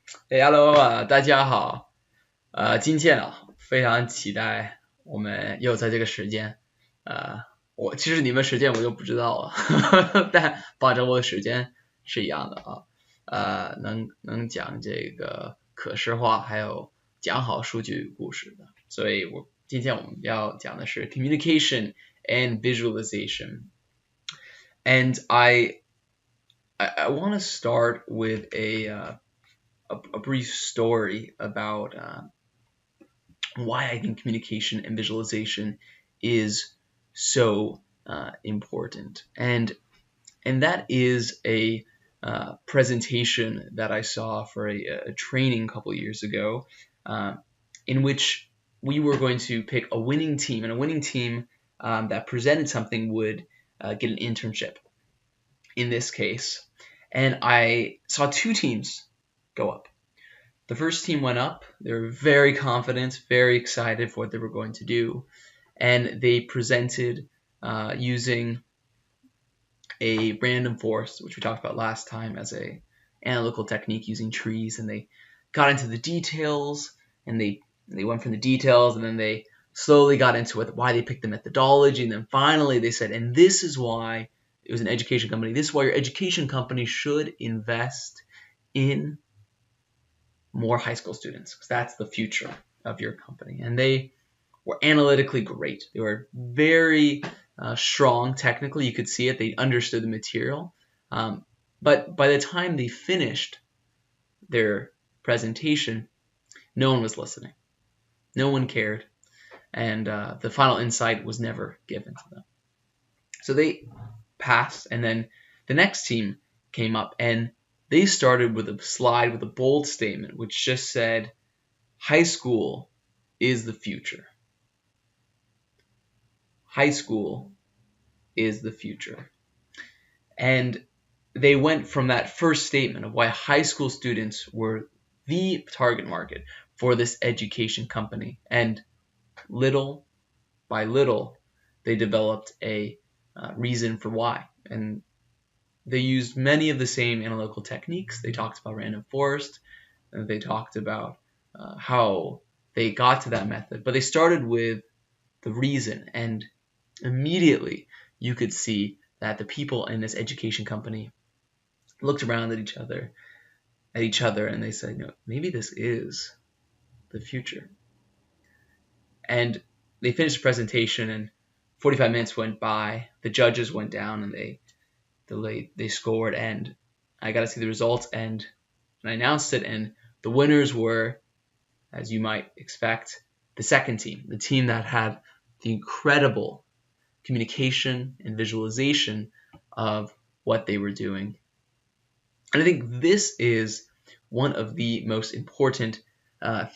哎，Hello 啊，大家好。今天非常期待我们又在这个时间，呃，其实你们时间我就不知道了，但反正我的时间是一样的啊。能讲这个可视化，还有讲好数据故事的。所以今天我们要讲的是 communication and visualization. And I want to start with a brief story about why I think communication and visualization is so important, and that is a presentation that I saw for a training a couple years ago, in which we were going to pick a winning team, and a winning team that presented something would get an internship. In this case, and I saw two teams go up. The first team went up. They were very confident, very excited for what they were going to do. And they presented using a random forest, which we talked about last time as a analytical technique using trees. And they got into the details, and they went from the details, and then they slowly got into why they picked the methodology. And then finally they said, and this is why it was an education company. This is why your education company should invest in more high school students, because that's the future of your company. And they were analytically great. They were very strong technically. You could see it. They understood the material. But by the time they finished their presentation, no one was listening. No one cared. And the final insight was never given to them. So they passed, and then the next team came up, and they started with a slide with a bold statement which just said, high school is the future. High school is the future. And they went from that first statement of why high school students were the target market for this education company. And little by little, they developed a reason for why. And they used many of the same analytical techniques. They talked about random forest, and they talked about how they got to that method. But they started with the reason, and immediately you could see that the people in this education company looked around at each other, and they said, maybe this is the future. And they finished the presentation, and 45 minutes went by. The judges went down, and they scored, and I got to see the results, and I announced it, and the winners were, as you might expect, the second team, the team that had the incredible communication and visualization of what they were doing. And I think this is one of the most important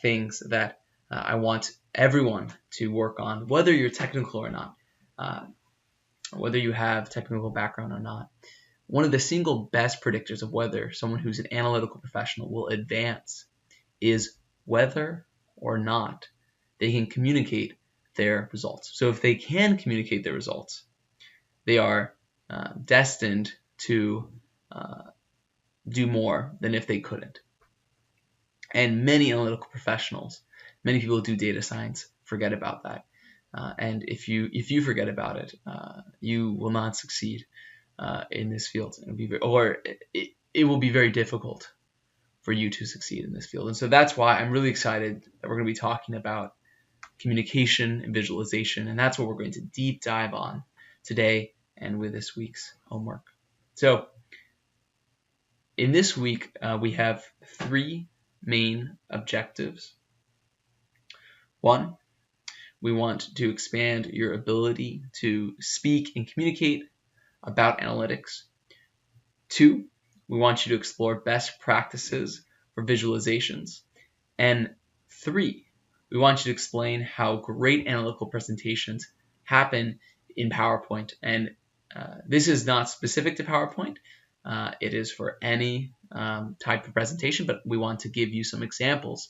things that I want everyone to work on, whether you're technical or not, whether you have technical background or not. One of the single best predictors of whether someone who's an analytical professional will advance is whether or not they can communicate their results. So if they can communicate their results, they are destined to do more than if they couldn't. And many analytical professionals, many people who do data science forget about that. And if you forget about it, you will not succeed in this field. It will be very difficult for you to succeed in this field. And so that's why I'm really excited that we're going to be talking about communication and visualization. And that's what we're going to deep dive on today and with this week's homework. So in this week, we have three main objectives. One, we want to expand your ability to speak and communicate about analytics. Two, we want you to explore best practices for visualizations. And three, we want you to explain how great analytical presentations happen in PowerPoint. And this is not specific to PowerPoint. It is for any type of presentation, but we want to give you some examples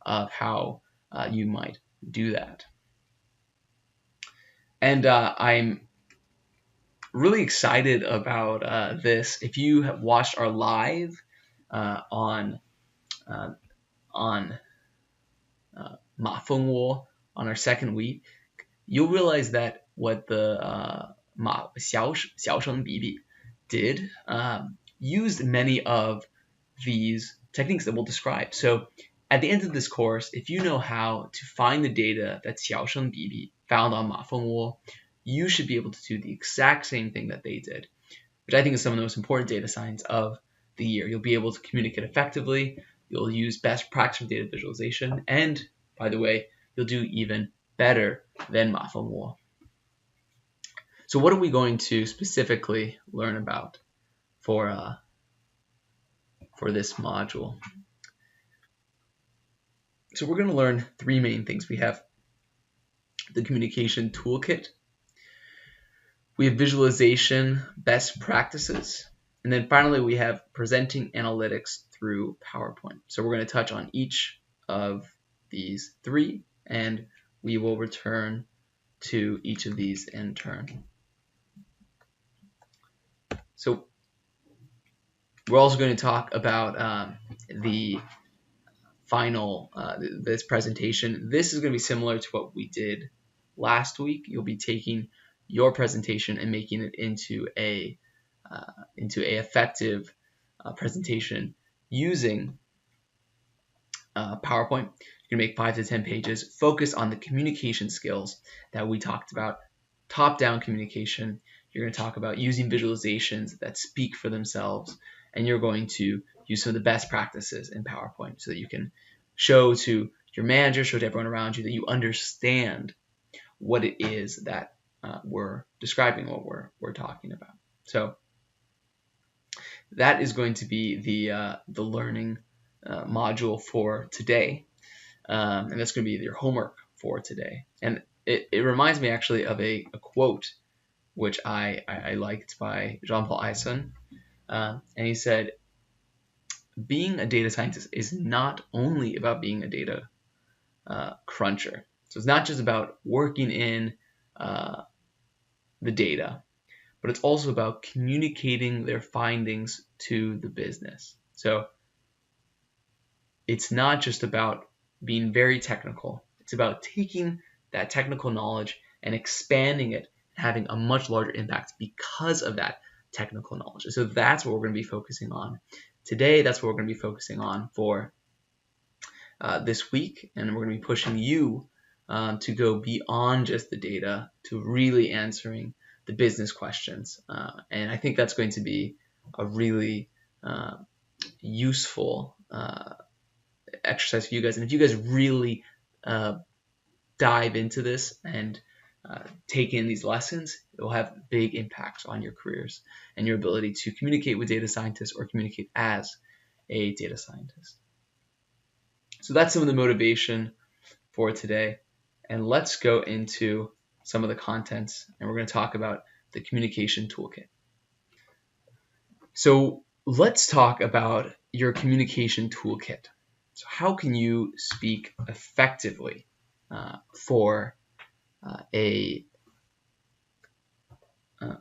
of how you might do that. And I'm really excited about this. If you have watched our live on on Ma Feng Wo on our second week, you'll realize that what the Ma Xiaosheng Bibi did used many of these techniques that we'll describe. So at the end of this course, if you know how to find the data that Xiaosheng Bibi found on Ma Feng Wo, you should be able to do the exact same thing that they did, which I think is some of the most important data science of the year. You'll be able to communicate effectively, you'll use best practice for data visualization, and by the way, you'll do even better than Ma Feng Wo. So what are we going to specifically learn about for this module? So we're going to learn three main things. We have the communication toolkit, we have visualization best practices, and then finally we have presenting analytics through PowerPoint. So we're going to touch on each of these three, and we will return to each of these in turn. So we're also going to talk about the final, this presentation. This is going to be similar to what we did last week. You'll be taking your presentation and making it into a effective presentation using PowerPoint. You're going to make 5 to 10 pages. Focus on the communication skills that we talked about. Top-down communication. You're going to talk about using visualizations that speak for themselves, and you're going to use some of the best practices in PowerPoint so that you can show to your manager, show to everyone around you that you understand what it is that we're describing, what we're talking about. So that is going to be the learning module for today, and that's going to be your homework for today. And it reminds me actually of a quote which I liked by Jean-Paul Eisen, and he said, being a data scientist is not only about being a data cruncher. So it's not just about working in the data, but it's also about communicating their findings to the business. So it's not just about being very technical. It's about taking that technical knowledge and expanding it, having a much larger impact because of that technical knowledge. So that's what we're going to be focusing on today. That's what we're going to be focusing on for this week, and we're going to be pushing you to go beyond just the data to really answering the business questions. And I think that's going to be a really useful exercise for you guys. And if you guys really dive into this and take in these lessons, it will have big impacts on your careers and your ability to communicate with data scientists or communicate as a data scientist. So that's some of the motivation for today. And let's go into some of the contents, and we're going to talk about the communication toolkit. So let's talk about your communication toolkit. So how can you speak effectively for a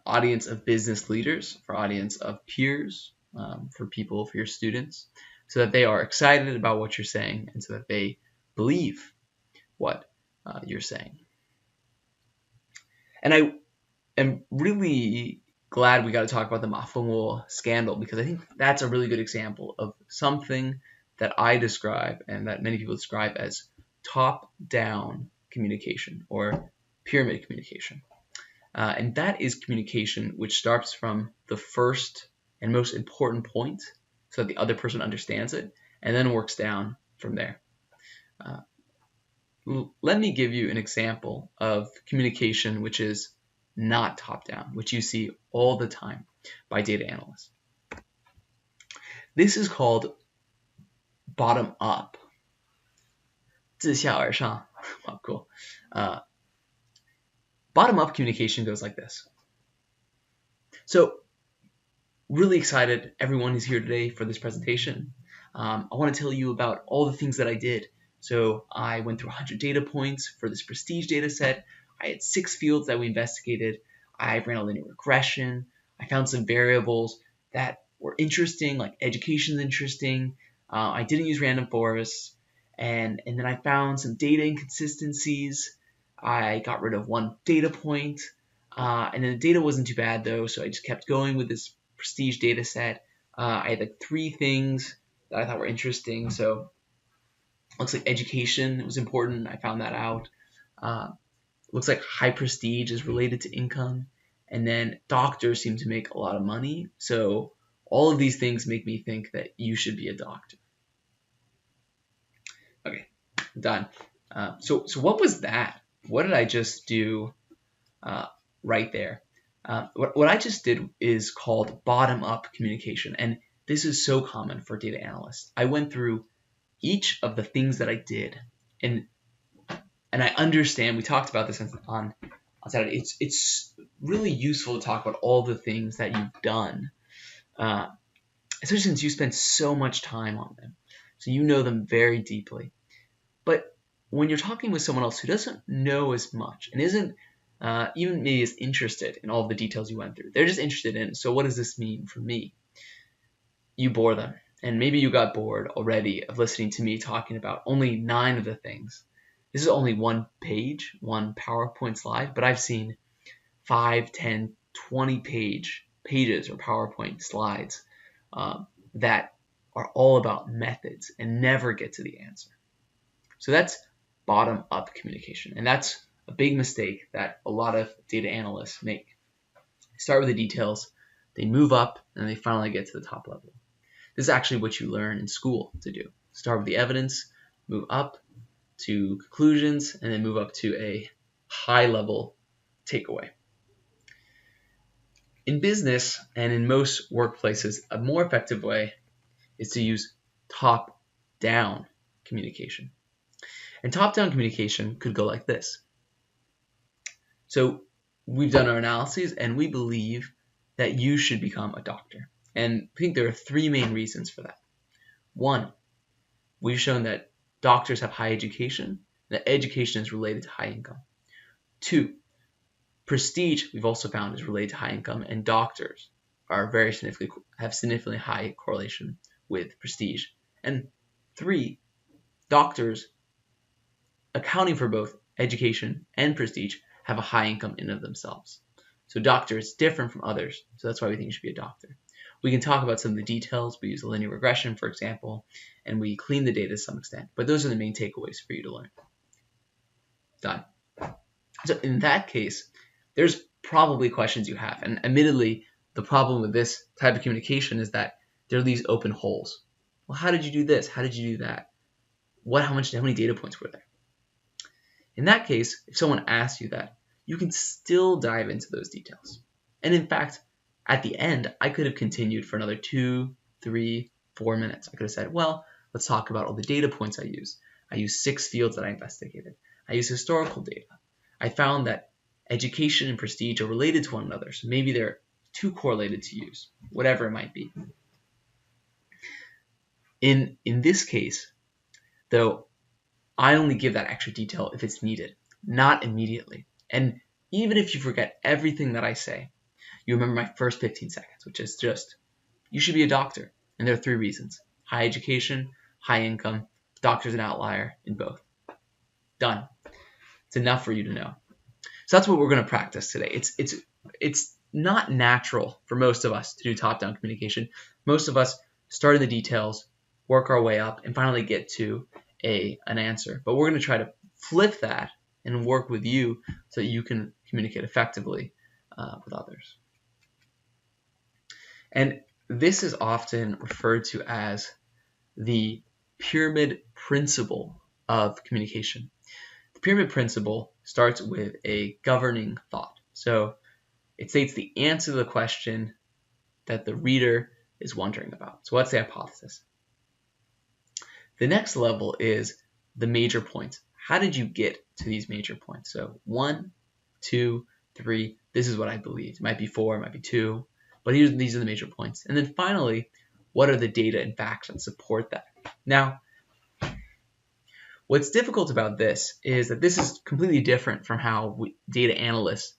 audience of business leaders, for audience of peers, for people, for your students, so that they are excited about what you're saying and so that they believe what you're saying. And I am really glad we got to talk about the Ma Feng Wo scandal, because I think that's a really good example of something that I describe and that many people describe as top-down communication or pyramid communication. And that is communication which starts from the first and most important point so that the other person understands it and then works down from there. Let me give you an example of communication which is not top-down, which you see all the time by data analysts. This is called bottom-up. 自下而上. Wow, cool. Bottom-up communication goes like this. So, really excited everyone is here today for this presentation. I want to tell you about all the things that I did. So I went through 100 data points for this prestige data set. I had 6 fields that we investigated. I ran a linear regression. I found some variables that were interesting, like education is interesting. I didn't use random forests, and then I found some data inconsistencies. I got rid of one data point, and then the data wasn't too bad though, so I just kept going with this prestige data set. I had like 3 things that I thought were interesting. So looks like education was important. I found that out. Looks like high prestige is related to income. And then doctors seem to make a lot of money. So all of these things make me think that you should be a doctor. Okay, done. So what was that? What did I just do right there? What I just did is called bottom-up communication. And this is so common for data analysts. I went through each of the things that I did, and I understand, we talked about this on Saturday, it's really useful to talk about all the things that you've done, especially since you spend so much time on them, so you know them very deeply. But when you're talking with someone else who doesn't know as much and isn't even maybe as interested in all the details you went through, they're just interested in, so what does this mean for me? You bore them. And maybe you got bored already of listening to me talking about only 9 of the things. This is only one page, one PowerPoint slide, but I've seen 5, 10, 20 pages or PowerPoint slides that are all about methods and never get to the answer. So that's bottom-up communication, and that's a big mistake that a lot of data analysts make. They start with the details, they move up, and they finally get to the top level. This is actually what you learn in school to do. Start with the evidence, move up to conclusions, and then move up to a high-level takeaway. In business and in most workplaces, a more effective way is to use top-down communication. And top-down communication could go like this. So we've done our analyses, and we believe that you should become a doctor. And I think there are 3 main reasons for that. 1, we've shown that doctors have high education, that education is related to high income. 2, prestige we've also found is related to high income, and doctors are have significantly high correlation with prestige. And 3, doctors, accounting for both education and prestige, have a high income in and of themselves. So doctor is different from others, so that's why we think you should be a doctor. We can talk about some of the details. We use a linear regression, for example, and we clean the data to some extent. But those are the main takeaways for you to learn. Done. So in that case, there's probably questions you have. And admittedly, the problem with this type of communication is that there are these open holes. Well, how did you do this? How did you do that? How many data points were there? In that case, if someone asks you that, you can still dive into those details. And in fact, at the end, I could have continued for another 2, 3, 4 minutes. I could have said, well, let's talk about all the data points I used. I used 6 fields that I investigated. I used historical data. I found that education and prestige are related to one another, so maybe they're too correlated to use, whatever it might be. In this case, though, I only give that extra detail if it's needed, not immediately. And even if you forget everything that I say, you remember my first 15 seconds, which is just, you should be a doctor. And there are 3 reasons. High education, high income, doctor's an outlier in both. Done. It's enough for you to know. So that's what we're going to practice today. It's not natural for most of us to do top-down communication. Most of us start in the details, work our way up, and finally get to an answer. But we're going to try to flip that and work with you so that you can communicate effectively with others. And this is often referred to as the pyramid principle of communication. The pyramid principle starts with a governing thought. So it states the answer to the question that the reader is wondering about. So what's the hypothesis? The next level is the major points. How did you get to these major points? So 1, 2, 3, this is what I believe. It might be 4, it might be 2, but these are the major points. And then finally, what are the data and facts that support that? Now, what's difficult about this is that this is completely different from how data analysts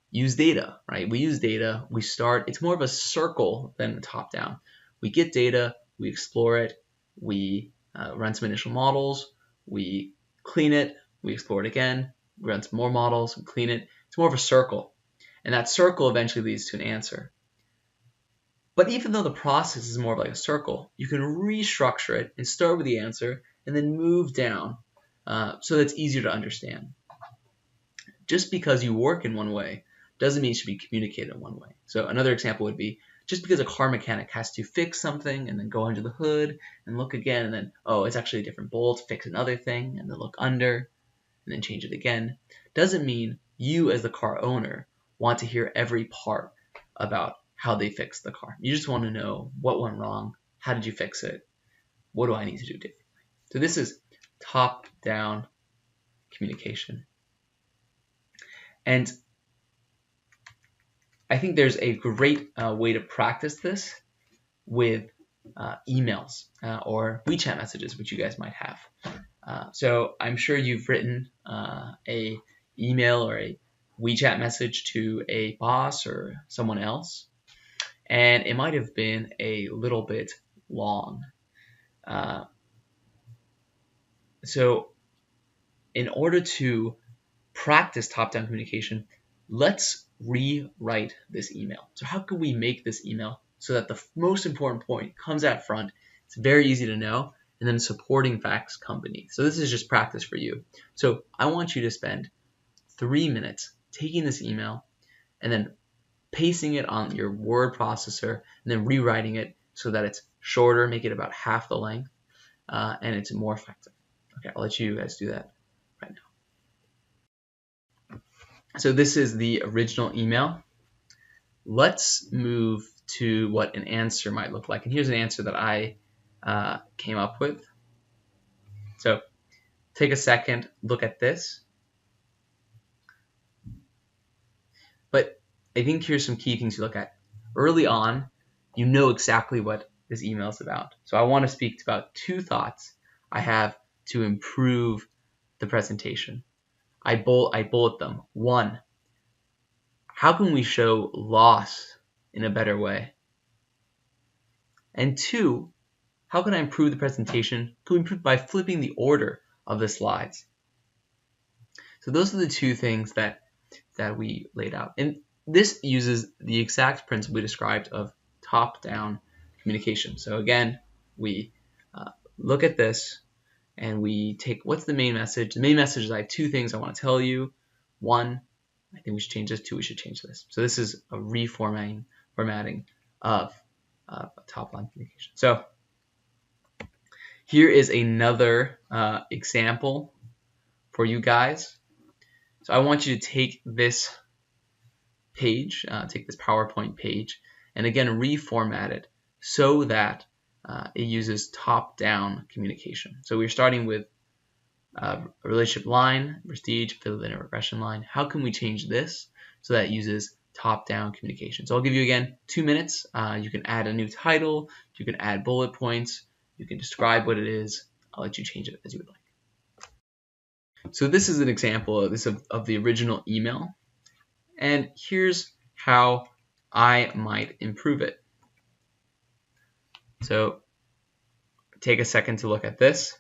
use data, right? We use data, we start, it's more of a circle than a top-down. We get data, we explore it, we run some initial models, we clean it, we explore it again, we run some more models, we clean it. It's more of a circle. And that circle eventually leads to an answer. But even though the process is more of like a circle, you can restructure it and start with the answer and then move down so that it's easier to understand. Just because you work in one way doesn't mean it should be communicated in one way. So another example would be, just because a car mechanic has to fix something and then go under the hood and look again and then, oh, it's actually a different bolt, fix another thing and then look under and then change it again, doesn't mean you as the car owner want to hear every part about how they fixed the car. You just want to know what went wrong, how did you fix it, what do I need to do differently. So this is top-down communication. And I think there's a great way to practice this with emails or WeChat messages, which you guys might have. So I'm sure you've written a email or a WeChat message to a boss or someone else, and it might have been a little bit long. So in order to practice top-down communication, let's rewrite this email. So how can we make this email so that the most important point comes out front, it's very easy to know, and then supporting facts come beneath. So this is just practice for you. So I want you to spend 3 minutes taking this email and then pasting it on your word processor and then rewriting it so that it's shorter, make it about half the length, and it's more effective. Okay, I'll let you guys do that right now. So this is the original email. Let's move to what an answer might look like. And here's an answer that I came up with. So take a second, look at this. But I think here's some key things to look at. Early on, you know exactly what this email is about. So I want to speak about 2 thoughts I have to improve the presentation. I bullet them. 1, how can we show loss in a better way? And 2, how can I improve the presentation? Can we improve by flipping the order of the slides? So those are the 2 things that we laid out. And this uses the exact principle we described of top-down communication. So again, we look at this and we take, what's the main message? The main message is I have 2 things I want to tell you. 1, I think we should change this. 2, we should change this. So this is a reformatting of top-line communication. So here is another example for you guys. So I want you to take this page, take this PowerPoint page, and again reformat it so that it uses top-down communication. So we're starting with a relationship line, prestige, fill in a regression line. How can we change this so that it uses top-down communication? So I'll give you again 2 minutes. You can add a new title, you can add bullet points, you can describe what it is. I'll let you change it as you would like. So this is an example of the original email, and here's how I might improve it. So take a second to look at this.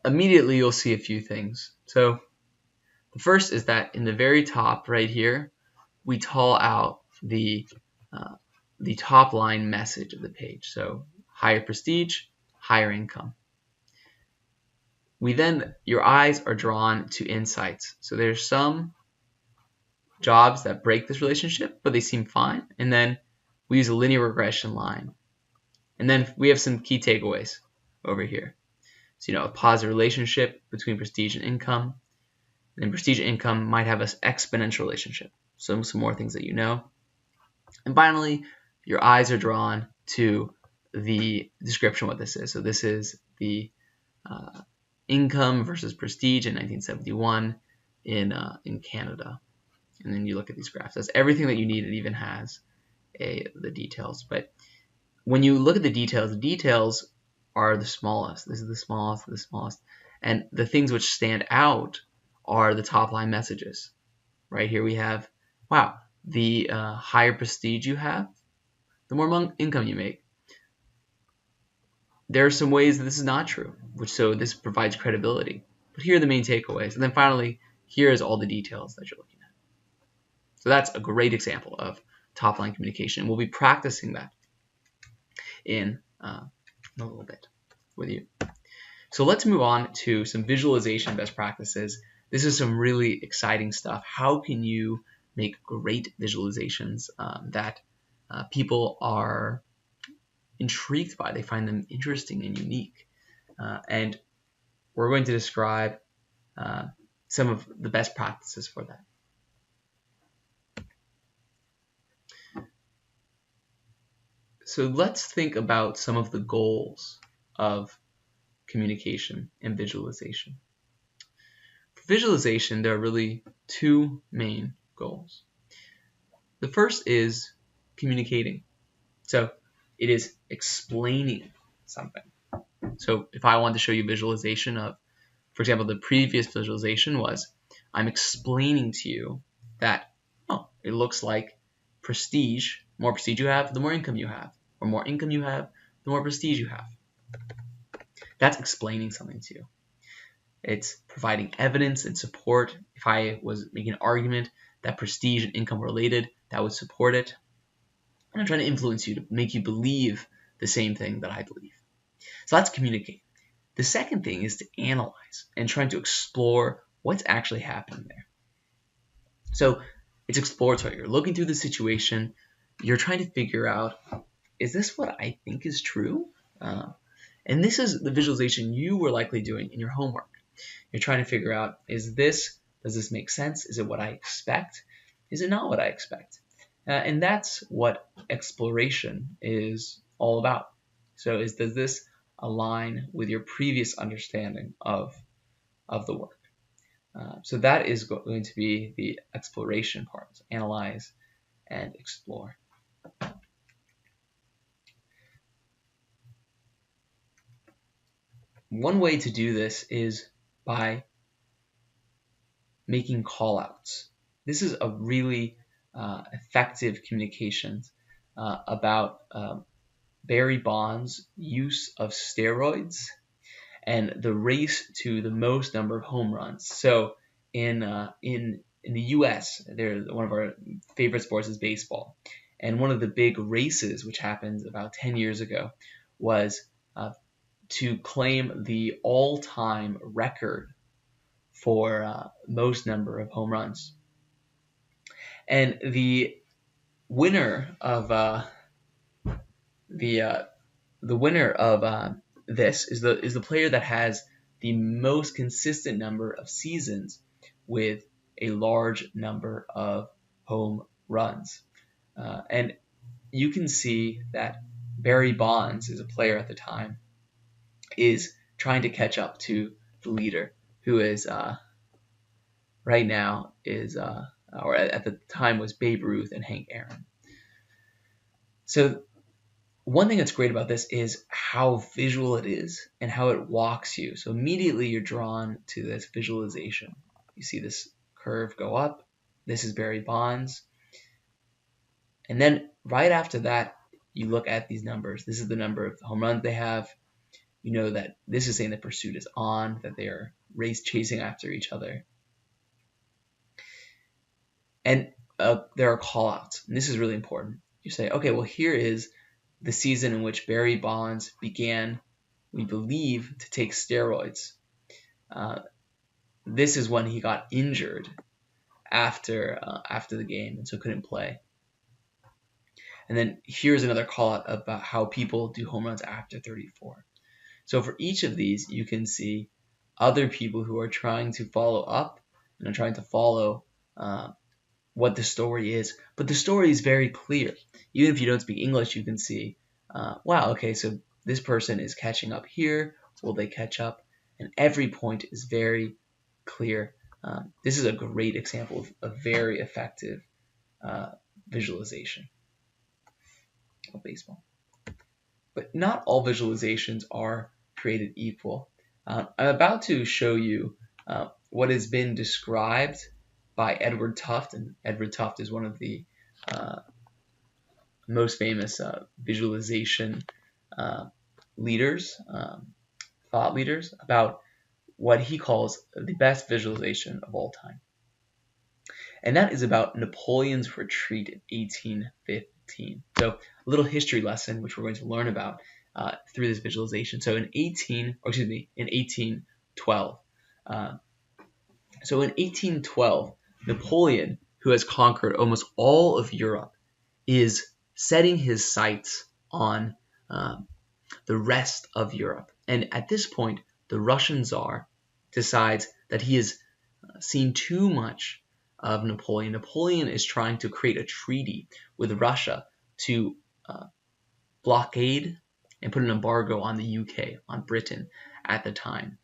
Immediately you'll see a few things. So the first is that in the very top right here, we call out the top line message of the page. So higher prestige, higher income. We then, your eyes are drawn to insights. So there's some jobs that break this relationship, but they seem fine. And then we use a linear regression line. And then we have some key takeaways over here. So, a positive relationship between prestige and income. And then prestige and income might have an exponential relationship. So some more things that you know. And finally, your eyes are drawn to the description of what this is. So this is the income versus prestige in 1971 in Canada. And then you look at these graphs. That's everything that you need. It even has the details. But when you look at the details are the smallest. This is the smallest. And the things which stand out are the top line messages. Right here we have, wow, the higher prestige you have, the more income you make. There are some ways that this is not true, so this provides credibility. But here are the main takeaways. And then finally, here's all the details that you're looking at. So that's a great example of top-line communication. We'll be practicing that in a little bit with you. So let's move on to some visualization best practices. This is some really exciting stuff. How can you make great visualizations that people are intrigued by? They find them interesting and unique. And we're going to describe some of the best practices for that. So let's think about some of the goals of communication and visualization. For visualization, there are really two main goals. The first is communicating. So it is explaining something. So if I want to show you visualization of, for example, the previous visualization was, I'm explaining to you that, oh, it looks like prestige. The more prestige you have, the more income you have. Or more income you have, the more prestige you have. That's explaining something to you. It's providing evidence and support. If I was making an argument that prestige and income were related, that would support it. And I'm trying to influence you to make you believe the same thing that I believe. So that's communicate. The second thing is to analyze and trying to explore what's actually happening there. So it's exploratory. You're looking through the situation. You're trying to figure out, is this what I think is true? And this is the visualization you were likely doing in your homework. You're trying to figure out, does this make sense? Is it what I expect? Is it not what I expect? And that's what exploration is all about. So does this align with your previous understanding of the work? So that is going to be the exploration part. So analyze and explore. One way to do this is by making call-outs. This is a really effective communication about Barry Bonds' use of steroids and the race to the most number of home runs. So in the U.S., one of our favorite sports is baseball, and one of the big races, which happened about 10 years ago, was to claim the all-time record for most number of home runs. And the winner of this is the player that has the most consistent number of seasons with a large number of home runs. And you can see that Barry Bonds, is a player at the time, is trying to catch up to the leader, who is right now is or at the time was Babe Ruth and Hank Aaron. So one thing that's great about this is how visual it is and how it walks you. So immediately you're drawn to this visualization. You see this curve go up. This is Barry Bonds. And then right after that, you look at these numbers. This is the number of home runs they have. You know that this is saying the pursuit is on, that they are chasing after each other. And there are call-outs. And this is really important. You say, okay, well, here is the season in which Barry Bonds began, we believe, to take steroids. This is when he got injured after the game, and so couldn't play. And then here's another call-out about how people do home runs after 34. So for each of these, you can see other people who are trying to follow up and are trying to follow what the story is. But the story is very clear. Even if you don't speak English, you can see, wow, okay, so this person is catching up here. Will they catch up? And every point is very clear. This is a great example of a very effective visualization of baseball. But not all visualizations are created equal. I'm about to show you what has been described by Edward Tufte, and Edward Tufte is one of the most famous visualization uh, leaders, thought leaders, about what he calls the best visualization of all time. And that is about Napoleon's retreat in 1815. So a little history lesson, which we're going to learn about through this visualization. So in 1812. So in 1812, Napoleon, who has conquered almost all of Europe, is setting his sights on the rest of Europe. And at this point, the Russian Tsar decides that he has seen too much of Napoleon. Napoleon is trying to create a treaty with Russia to blockade and put an embargo on the UK, on Britain at the time,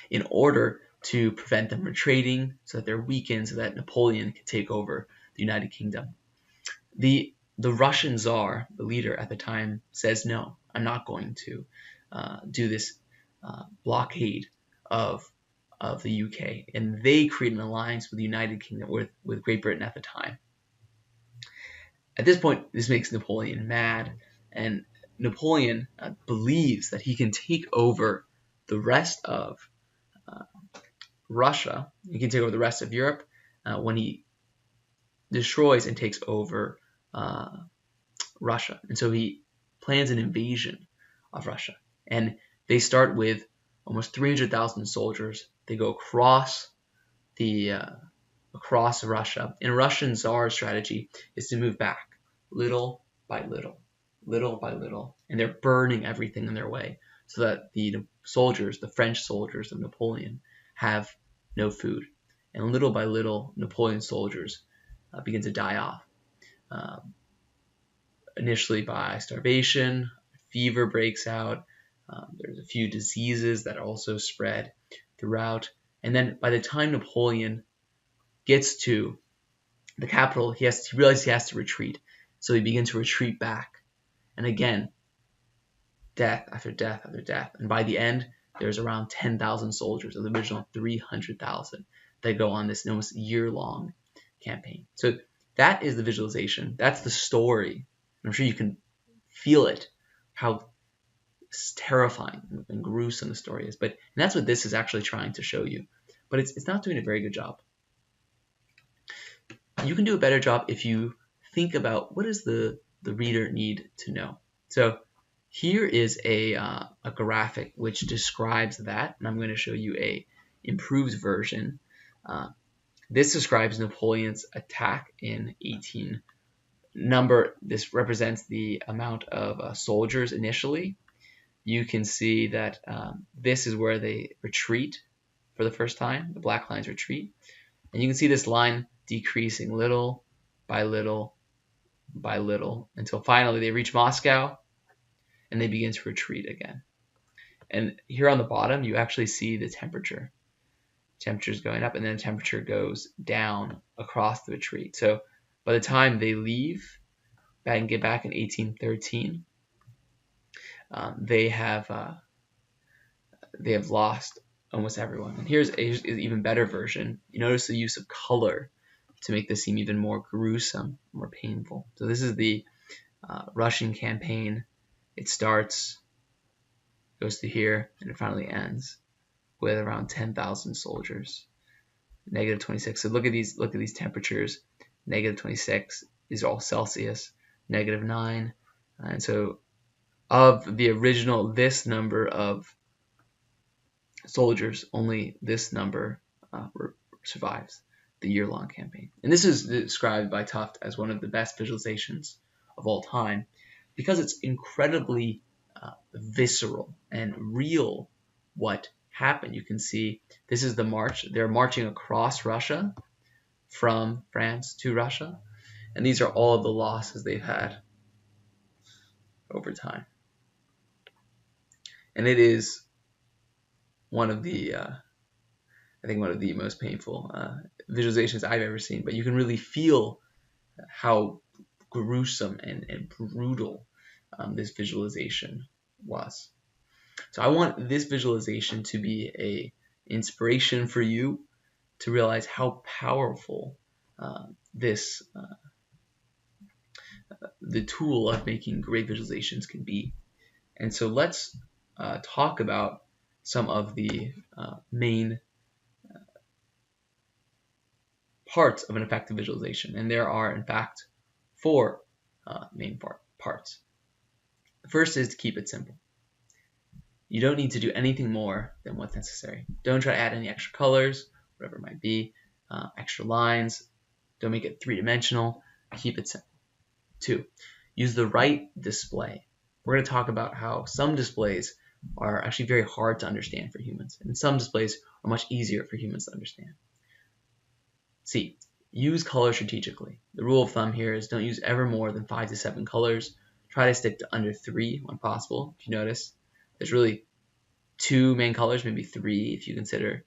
in order to prevent them retreating, so that they're weakened, so that Napoleon can take over the United Kingdom. The Russian Tsar, the leader at the time, says, no, I'm not going to do this blockade of the UK. And they create an alliance with the United Kingdom, with Great Britain at the time. At this point, this makes Napoleon mad, and Napoleon believes that he can take over the rest of Russia. He can take over the rest of Europe when he destroys and takes over Russia. And so he plans an invasion of Russia. And they start with almost 300,000 soldiers. They go across Russia. And Russian Tsar's strategy is to move back little by little, and they're burning everything in their way, so that the soldiers, the French soldiers of Napoleon, have no food. And little by little, Napoleon's soldiers begin to die off. Initially by starvation, fever breaks out. There's a few diseases that also spread throughout. And then by the time Napoleon gets to the capital, he realizes he has to retreat. So he begins to retreat back. And again, death after death after death. And by the end, there's around 10,000 soldiers of the original 300,000 that go on this almost year-long campaign. So that is the visualization. That's the story. I'm sure you can feel it, how terrifying and gruesome the story is. And that's what this is actually trying to show you. But it's not doing a very good job. You can do a better job if you think about what does the reader need to know. So here is a graphic which describes that, and I'm going to show you a improved version. This describes Napoleon's attack in 18. This represents the amount of soldiers initially. You can see that this is where they retreat for the first time. The black lines retreat. And you can see this line decreasing little by little by little until finally they reach Moscow and they begin to retreat again. And here on the bottom, you actually see the temperature. Temperature is going up, and then the temperature goes down across the retreat. So by the time they leave and get back in 1813, they have lost almost everyone. And here's an even better version. You notice the use of color to make this seem even more gruesome, more painful. So this is the Russian campaign. It starts, goes to here, and it finally ends with around 10,000 soldiers. -26. So look at these temperatures. -26 is all Celsius. -9, and so of the original this number of soldiers, only this number survives the year-long campaign. And this is described by Tufte as one of the best visualizations of all time because it's incredibly visceral and real what happened. You can see this is the march. They're marching across Russia from France to Russia, and these are all of the losses they've had over time. And it is one of the one of the most painful visualizations I've ever seen. But you can really feel how gruesome and brutal this visualization was. So I want this visualization to be an inspiration for you to realize how powerful this the tool of making great visualizations can be. And so let's talk about some of the main parts of an effective visualization. And there are, in fact, 4 main parts. The first is to keep it simple. You don't need to do anything more than what's necessary. Don't try to add any extra colors, whatever it might be, extra lines. Don't make it 3-dimensional. Keep it simple. 2, use the right display. We're going to talk about how some displays are actually very hard to understand for humans, and some displays are much easier for humans to understand. C, use color strategically. The rule of thumb here is don't use ever more than 5 to 7 colors. Try to stick to under 3 when possible. If you notice, there's really 2 main colors, maybe 3 if you consider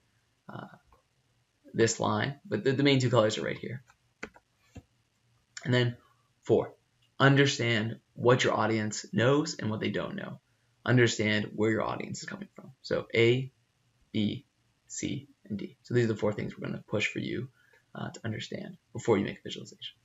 this line, but the main 2 colors are right here. And then 4, understand what your audience knows and what they don't know. Understand where your audience is coming from. So A, B, C, and D. So these are the 4 things we're going to push for you to understand before you make a visualization.